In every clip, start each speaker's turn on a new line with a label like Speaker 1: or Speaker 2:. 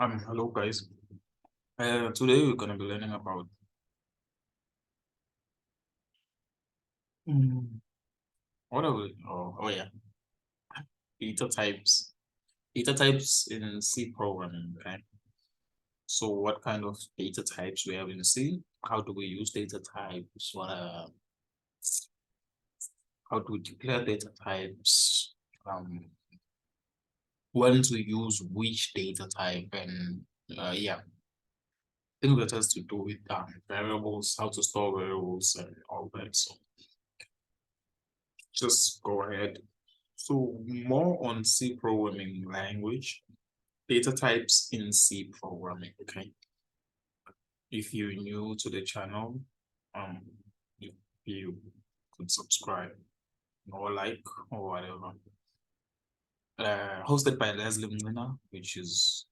Speaker 1: Hello guys. Today we're gonna be learning about Mm, what are we? Oh yeah, data types. Data types in C programming. Okay. So what kind of data types we have in C? How do we use data types? How do we declare data types? Um, when to use which data type, and yeah, things that has to do with variables, how to store variables, and all that. So just go ahead. So more on C programming language, data types in C programming, okay? If you're new to the channel, um, if you could subscribe or like or whatever. Hosted by Leslie Mlina, which is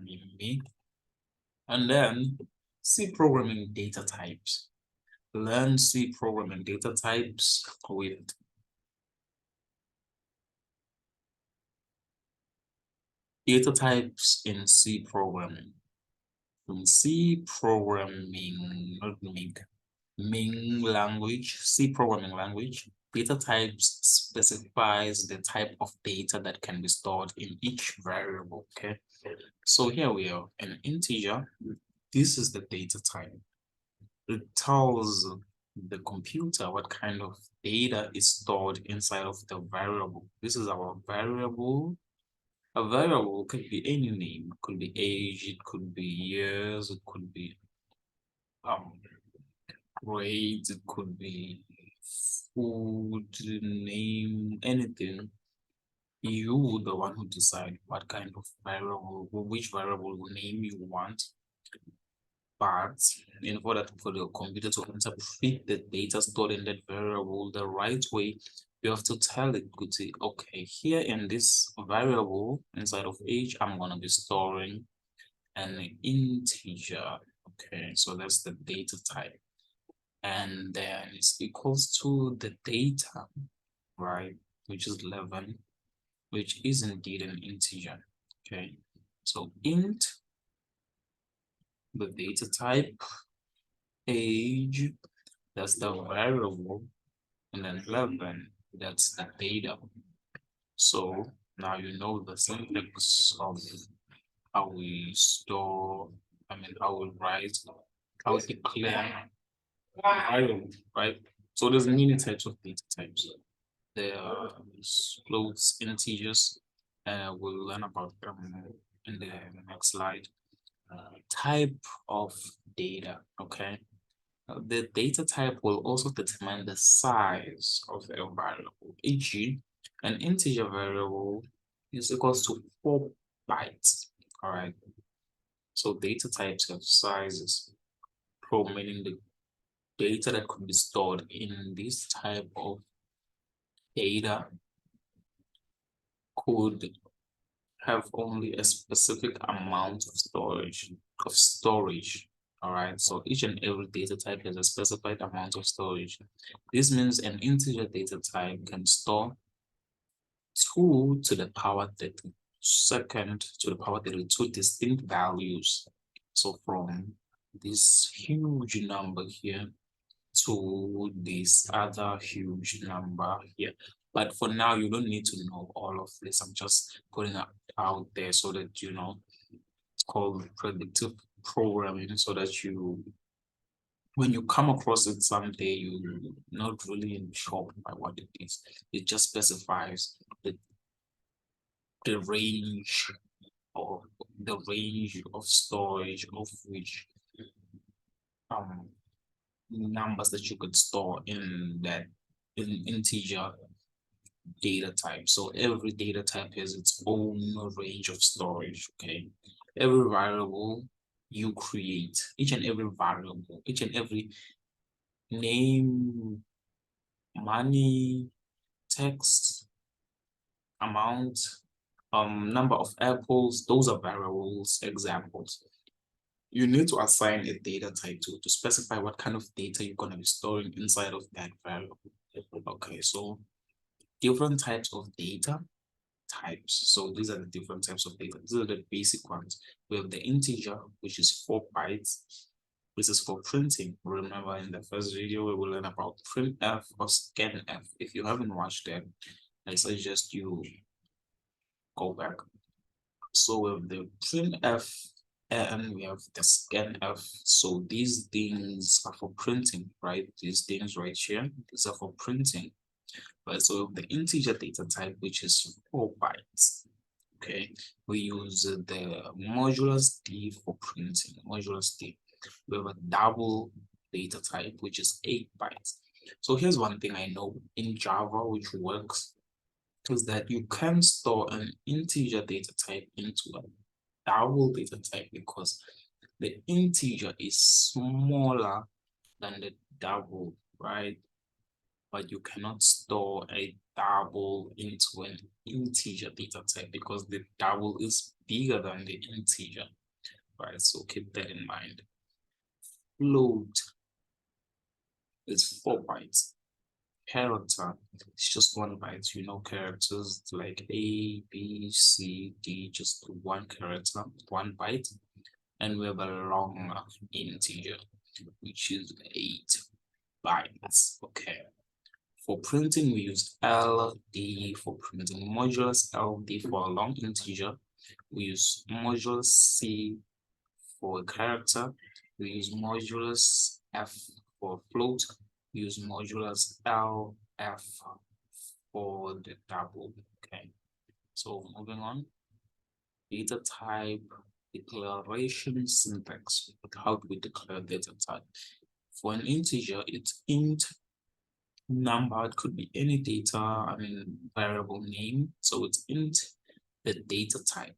Speaker 1: me. And then C programming data types. Learn C programming data types with data types in C programming. In C programming, not Ming language, C programming language, data types specifies the type of data that can be stored in each variable, okay? So here we are, an integer. This is the data type. It tells the computer what kind of data is stored inside of the variable. This is our variable. A variable could be any name. It could be age, it could be years, it could be um grades, it could be food, name, anything. You, the one who decide what kind of variable, which variable name you want. But in order for the computer to interpret the data stored in that variable the right way, you have to tell it, could say, okay, here in this variable inside of age, I'm gonna be storing an integer. Okay, so that's the data type. And then it's equals to the data, right? Which is 11, which is indeed an integer. Okay, so int, the data type, age, that's the variable, and then 11, that's the data. So now you know the syntax of how we store, how we write, how we declare variable, right? So there's many types of data types. There are floats, integers, and we'll learn about them in the next slide. Type of data, okay? The data type will also determine the size of a variable, e.g., an integer variable is equals to 4 bytes, all right? So data types have sizes, meaning the data that could be stored in this type of data could have only a specific amount of storage. All right, so each and every data type has a specified amount of storage. This means an integer data type can store 2 to the power 32 to the power 32 distinct values. So from this huge number here to this other huge number here. But for now, you don't need to know all of this. I'm just putting it out there so that you know it's called predictive programming, so that you, when you come across it someday, you're not really shocked by what it is. It just specifies the range of storage of which um numbers that you could store in that integer data type. So every data type has its own range of storage, okay? Every variable you create, each and every variable, each and every name, money, text, amount, number of apples, those are variables, examples. You need to assign a data type to specify what kind of data you're going to be storing inside of that variable. Okay, so different types of data. types. So these are the different types of data. These are the basic ones. We have the integer, which is 4 bytes. This is for printing. Remember in the first video, we will learn about printf or scanf. If you haven't watched that, I suggest you go back. So we have the printf and we have the scanf. So these things are for printing, right? These things right here, these are for printing. Right, so the integer data type, which is 4 bytes. Okay, we use the modulus D for printing. Modulus D. We have a double data type, which is 8 bytes. So here's one thing I know in Java, which works, is that you can store an integer data type into a double data type because the integer is smaller than the double, right? But you cannot store a double into an integer data type because the double is bigger than the integer, right? So keep that in mind. Float is 4 bytes. Character is just 1 byte. You know, characters like A, B, C, D, just 1 character, 1 byte. And we have a long integer, which is 8 bytes. Okay. For printing, we use LD for printing, modulus LD for a long integer. We use modulus C for a character. We use modulus F for float. We use modulus LF for the double. Okay, so moving on. Data type, declaration syntax. How do we declare data type? For an integer, it's int number. It could be any data, variable name. So it's int the data type.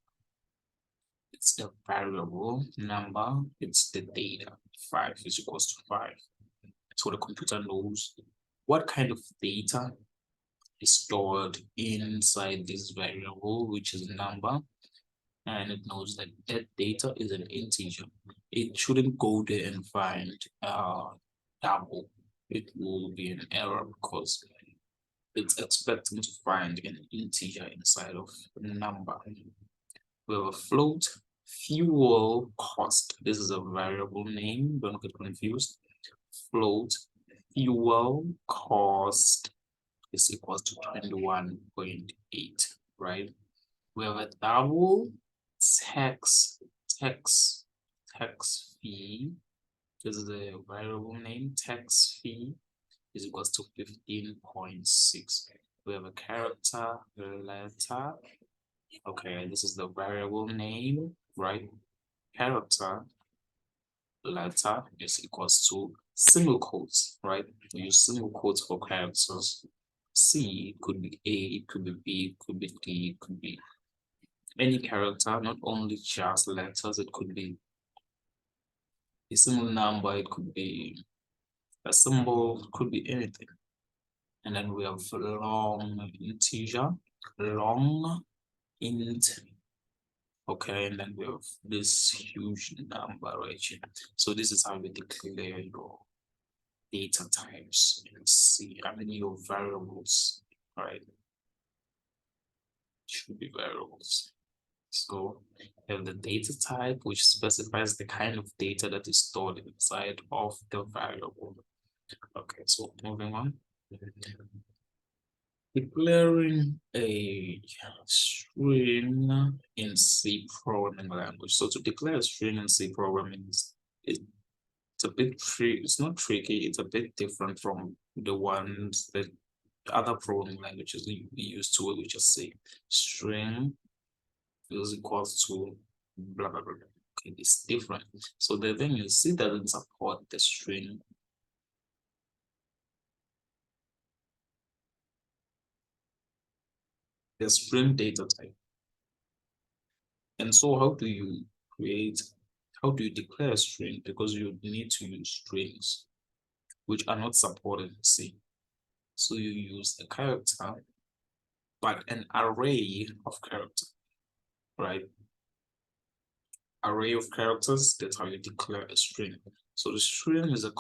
Speaker 1: It's the variable number, it's the data. 5 is equals to 5. So the computer knows what kind of data is stored inside this variable, which is number, and it knows that that data is an integer. It shouldn't go there and find double. It will be an error because it's expecting to find an integer inside of a number. We have a float, fuel cost. This is a variable name, don't get confused. Float, fuel cost is equals to 21.8, right? We have a double tax fee. This is a variable name, tax fee is equals to 15.6. We have a character letter. Okay, this is the variable name, right? Character letter is equals to single quotes, right? We use single quotes for characters. C could be A, it could be B, it could be D, it could be any character, not only just letters, it could be a single number, it could be a symbol, it could be anything. And then we have long integer, long int. Okay, and then we have this huge number right here. So this is how we declare your data types in C. Your variables, right? Should be variables. So we have the data type, which specifies the kind of data that is stored inside of the variable. Okay, so moving on. Declaring a string in C programming language. So to declare a string in C programming it's a bit it's not tricky, it's a bit different from the ones that other programming languages we use to, we just say string is equals to blah blah blah. Okay, it's different. So the thing is, C doesn't support the string. The string data type. And so how do you declare a string? Because you need to use strings which are not supported in C. So you use a character, but an array of characters, right? Array of characters, that's how you declare a string. So the string is a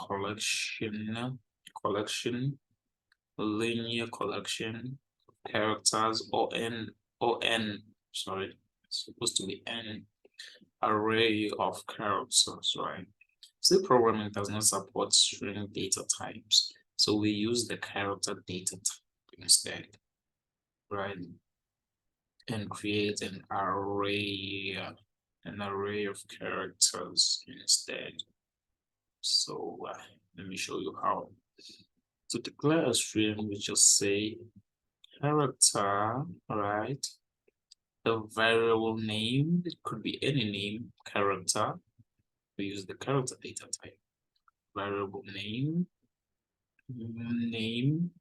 Speaker 1: linear collection of characters or an or n, sorry, it's supposed to be n array of characters, right? C programming does not support string data types, so we use the character data type instead, right? And create an array of characters instead. So let me show you how. To declare a string, we just say character, right? The variable name, it could be any name, character. We use the character data type. Variable name, name,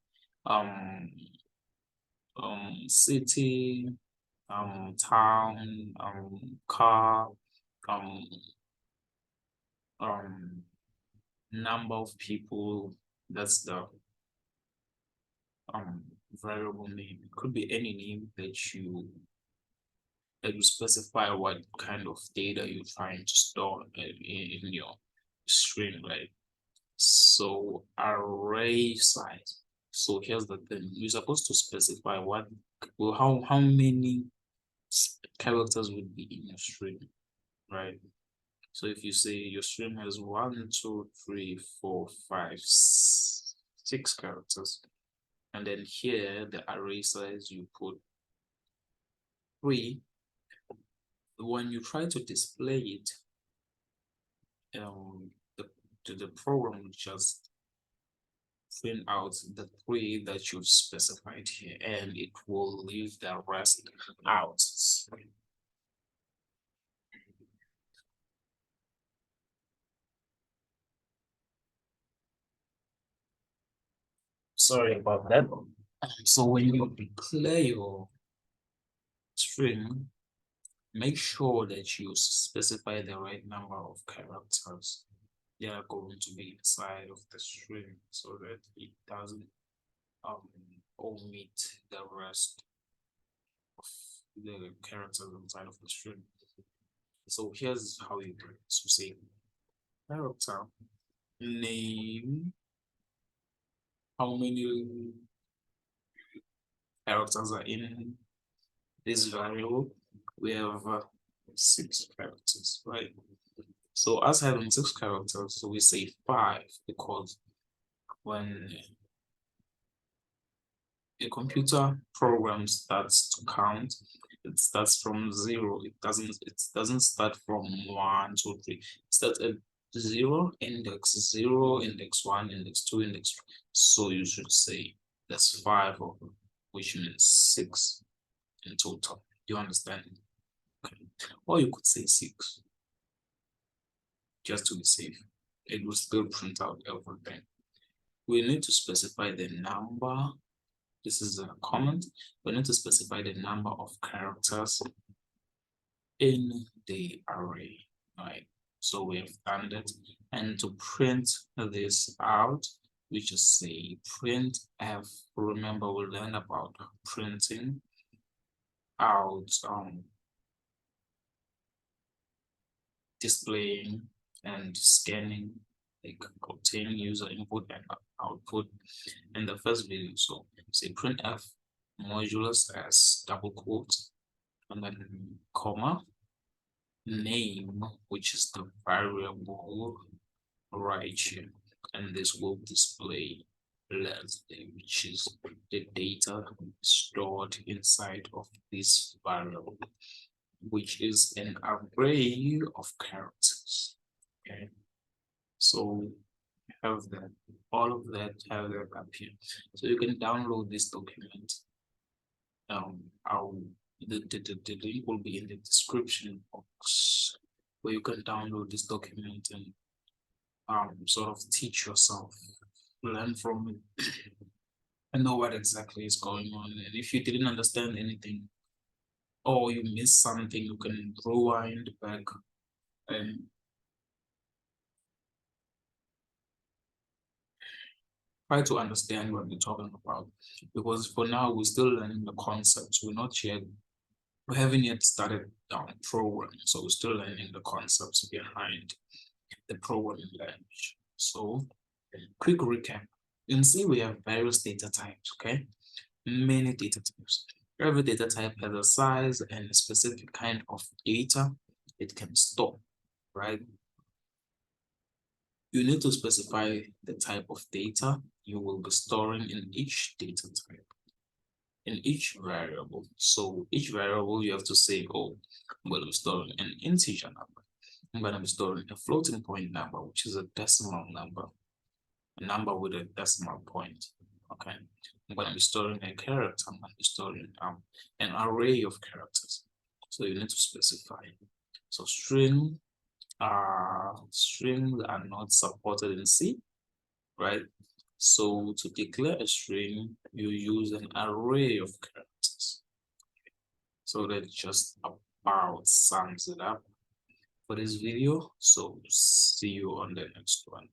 Speaker 1: um, city, town, car, um, um, number of people. That's the um variable name. It could be any name that you specify what kind of data you're trying to store in your string, right? So array size. So here's the thing: you're supposed to specify how many characters would be in your string, right? So if you say your string has 1, 2, 3, 4, 5, 6 characters, and then here the array size you put 3, when you try to display it, the the program will just print out the 3 that you've specified here, and it will leave the rest out. Sorry about that. So when you declare your string, make sure that you specify the right number of characters they are going to be inside of the string so that it doesn't omit the rest of the characters inside of the string. So here's how you do it. So say character name, how many characters are in this variable. We have 6 characters, right? So as having 6 characters, so we say 5 because when a computer program starts to count, it starts from 0. It doesn't start from 1, 2, 3. It starts at 0, index 0, index 1, index 2, index 3. So you should say that's 5 of them, which means 6 in total. Do you understand? Okay. Or you could say 6, just to be safe. It will still print out everything. We need to specify the number. This is a comment. We need to specify the number of characters in the array, right? So we have done that. And to print this out, we just say printf. Remember, we learned about printing out, displaying and scanning, like obtaining user input and output in the first video. So say printf modulus as double quotes and then comma name, which is the variable right here, and this will display length, which is the data stored inside of this variable, which is an array of characters. Okay, so have that, all of that, have that up here. So you can download this document. The link will be in the description box where you can download this document and sort of teach yourself, learn from it, and know what exactly is going on. And if you didn't understand anything or you missed something, you can rewind back and try to understand what we're talking about. Because for now, we're still learning the concepts. We haven't yet started down programming, so we're still learning the concepts behind the programming language. So, quick recap. In C, we have various data types, okay? Many data types. Every data type has a size and a specific kind of data it can store, right? You need to specify the type of data you will be storing in each data type, in each variable. So each variable you have to say, oh, I'm going to be storing an integer number. I'm going to be storing a floating point number, which is a decimal number, a number with a decimal point. Okay. I'm going to be storing a character. I'm going to be storing an array of characters. So you need to specify. So strings are not supported in C, right? So to declare a string, you use an array of characters. So that just about sums it up for this video. So see you on the next one.